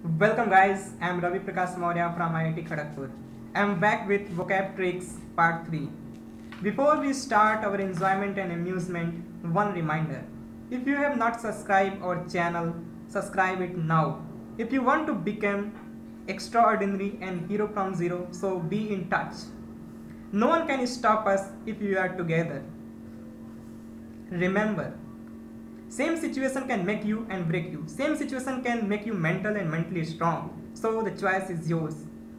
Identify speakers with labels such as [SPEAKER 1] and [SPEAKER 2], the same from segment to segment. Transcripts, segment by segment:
[SPEAKER 1] Welcome guys, I am Ravi Prakash Maurya from IIT Kharagpur. I am back with Vocab Tricks Part 3. Before we start our enjoyment and amusement, one reminder. If you have not subscribed our channel, subscribe it now. If you want to become extraordinary and hero from zero, so be in touch. No one can stop us if we are together. Remember, same situation can make you and break you. Same situation can make you mental and mentally strong. So the choice is yours.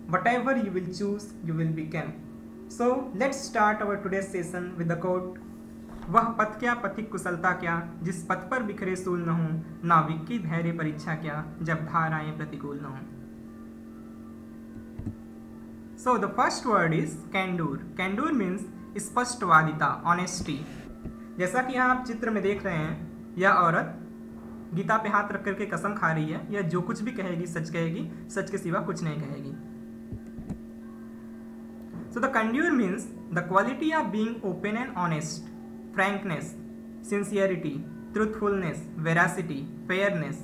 [SPEAKER 1] Whatever you will choose, you will become. So let's start our today's session with the quote. वह पथ क्या पथिक कुशलता क्या, जिस पथ पर बिखरे सूल न हो, नाविक की धैर्य परीक्षा क्या, जब धाराएं प्रतिकूल न हो. So the first word is candor. Candor means स्पष्टवादिता, honesty. जैसा कि यहाँ आप चित्र में देख रहे हैं, यह औरत गीता पे हाथ रख करके कसम खा रही है, यह जो कुछ भी कहेगी सच कहेगी, सच के सिवा कुछ नहीं कहेगी. So the candor means the quality of being open and honest, frankness, sincerity, truthfulness, veracity, fairness.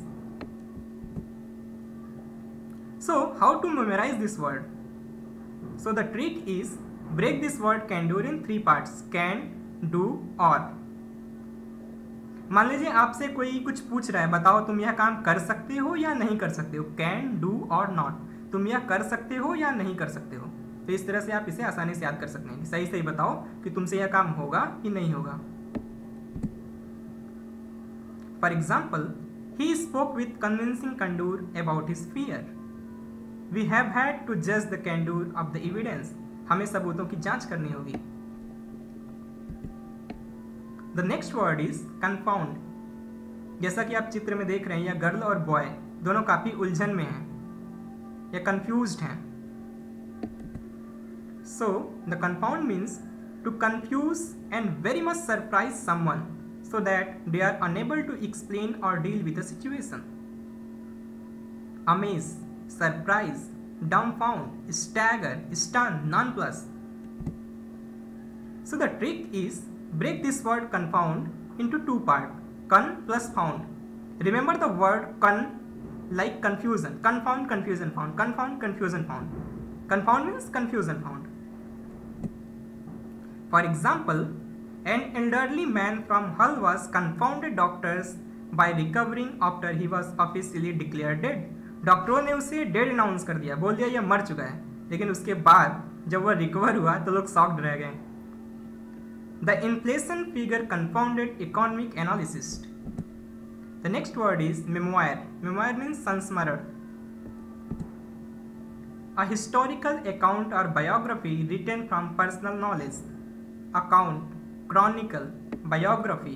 [SPEAKER 1] So how to memorize this word? So the trick is break this word candor in 3 parts: can, do, or. मान लीजिए आपसे कोई कुछ पूछ रहा है, बताओ तुम यह काम कर सकते हो या नहीं कर सकते हो. कैन, डू और नॉट. तुम यह कर सकते हो या नहीं कर सकते हो. तो इस तरह से आप इसे आसानी से याद कर सकते हैं. सही सही बताओ कि तुमसे यह काम होगा कि नहीं होगा. For example, he spoke with convincing candour about his fear. We have had to जज the candour of the evidence. हमें सबूतों की जांच करनी होगी. The next word is confound. जैसा कि आप चित्र में देख रहे हैं, यह गर्ल और बॉय दोनों काफी उलझन में हैं, या confused हैं. So the confound means to confuse and very much surprise someone so that they are unable to explain or deal with the situation. Amaze, surprise, dumbfound, stagger, stun, nonplus. So the trick is break this word confound into 2 parts: con plus found. Remember the word con like confusion. Confound, confusion, found. Confound, confusion, found. Confound means confusion found. For example, an elderly man from Hull was confounded doctors by recovering after he was officially declared dead. डॉक्टरों ने उसे dead announce कर दिया, बोल दिया यह मर चुका है, लेकिन उसके बाद जब वह रिकवर हुआ तो लोग शॉक्ड रह गए. The inflation figure confounded economic analyst. The next word is memoir. Memoir means संस्मरण. A historical account or biography written from personal knowledge. Account, chronicle, biography.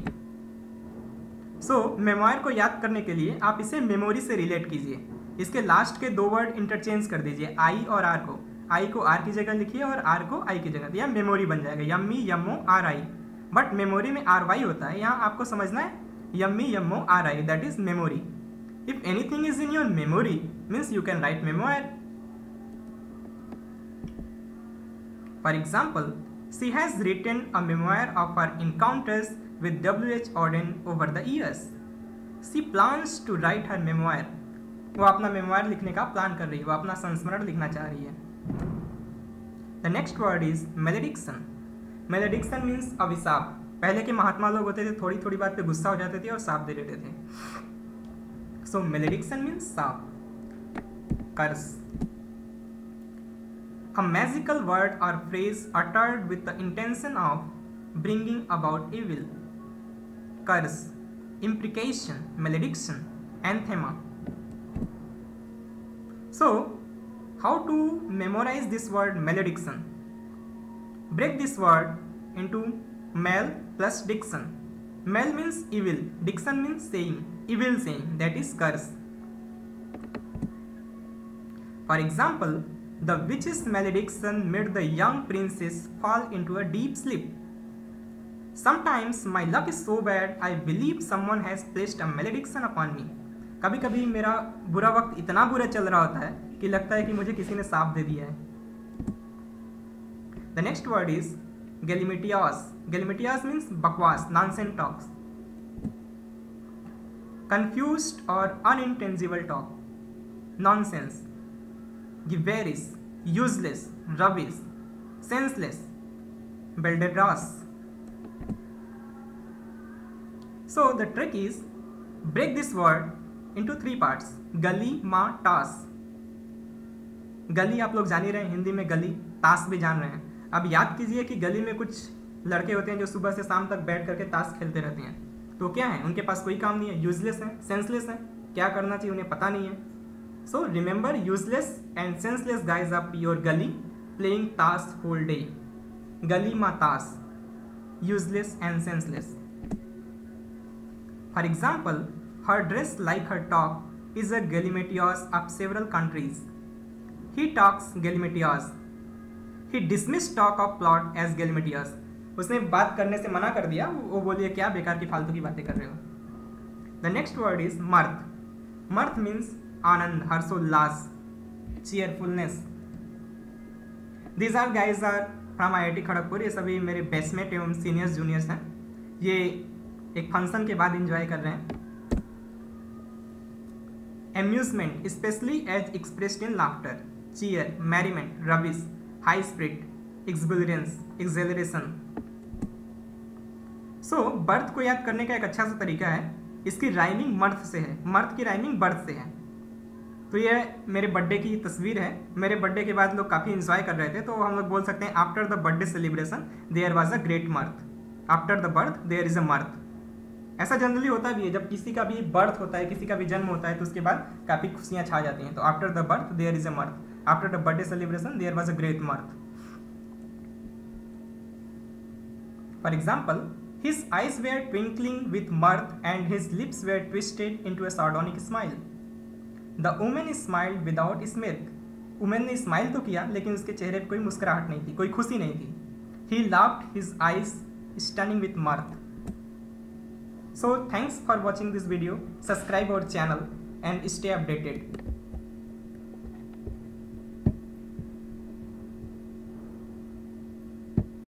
[SPEAKER 1] So memoir को याद करने के लिए आप इसे मेमोरी से रिलेट कीजिए. इसके लास्ट के 2 वर्ड इंटरचेंज कर दीजिए, आई और आर को. आई को आर की जगह लिखिए और आर को आई की जगह, यह मेमोरी बन जाएगा. M E, M O, R I. बट मेमोरी में आर वाई होता है, यहाँ आपको समझना है M E, M O, R I, that is memory. If anything is in your memory means you can write memoir. For example, she has written a memoir of her encounters with W.H. Auden over the years. She plans to write her memoir. वो अपना memoir लिखने का plan कर रही है, वो अपना संस्मरण लिखना चाह रही है. The next word is malediction. Malediction means अभिशाप. पहले के महात्मा लोग होते थे, थोड़ी थोड़ी बात पे गुस्सा हो जाते थे और शाप दे देते थे. सो मेलेडिक्शन मीन्स शाप, कर्स. अ मैजिकल वर्ड और phrase uttered with the intention of bringing about evil. Curse, imprecation, malediction, anathema. So how to memorize this word malediction? Break this word into mal plus diction. Mal means evil, diction means saying, evil saying, that is curse. For example, the witch's malediction made the young princess fall into a deep sleep. Sometimes my luck is so bad I believe someone has placed a malediction upon me. कभी कभी मेरा बुरा वक्त इतना बुरा चल रहा होता है कि लगता है कि मुझे किसी ने साप दे दिया है. The next word is gallimatias. Gallimatias means बकवास, nonsense talks. Confused or unintelligible talk. nonsense, gibberish, useless, rubbish, senseless, balderdash. So the trick is break this word into 3 parts. गली, माँ, टास. गली आप लोग जान ही रहे हैं, हिंदी में गली, ताश भी जान रहे हैं. अब याद कीजिए कि गली में कुछ लड़के होते हैं जो सुबह से शाम तक बैठ करके ताश खेलते रहते हैं. तो क्या है, उनके पास कोई काम नहीं है, यूजलेस है, सेंसलेस है, क्या करना चाहिए उन्हें पता नहीं है. So remember, useless and senseless guys of your गली प्लेइंग ताश होल डे. गली माँ ताश, useless and senseless. For example, her dress like her talk is a gallimatifes of several countries. He talks gallimatifes. He dismissed talk of plot as gallimatifes. उसने बात करने से मना कर दिया, वो बोलिए क्या बेकार की फालतू की बातें कर रहे हो. The next word is mirth. Mirth means आनंद, हर्षोल्लास, cheerfulness. These are guys are from IIT Kharagpur. ये सभी मेरे बेस्टमेट एवं सीनियर्स जूनियर्स हैं. ये एक फंक्शन के बाद इंजॉय कर रहे हैं. Amusement, especially as expressed in laughter, cheer, merriment, rubbish, high spirit, exuberance, exhilaration. So, birth को याद करने का एक अच्छा सा तरीका है. इसकी राइमिंग मर्थ से है, मर्थ की राइमिंग बर्थ से है. तो ये मेरे बर्थडे की तस्वीर है. मेरे बर्थडे के बाद लोग काफ़ी इंजॉय कर रहे थे, तो हम लोग बोल सकते हैं after the birthday celebration there was a great mirth. After the birth there is a mirth. ऐसा जनरली होता भी है, जब किसी का भी बर्थ होता है, किसी का भी जन्म होता है, तो उसके बाद काफ़ी खुशियाँ छा जाती हैं. तो after the birth there is a mirth, after the birthday celebration there was a great mirth. For example, his eyes were twinkling with mirth and his lips were twisted into a sardonic smile. The women smiled without smirk. Women ने smile तो किया, लेकिन उसके चेहरे पर कोई मुस्कुराहट नहीं थी, कोई खुशी नहीं थी. ही laughed, his eyes stunning with मर्थ. So thanks for watching this video. Subscribe our channel and stay updated.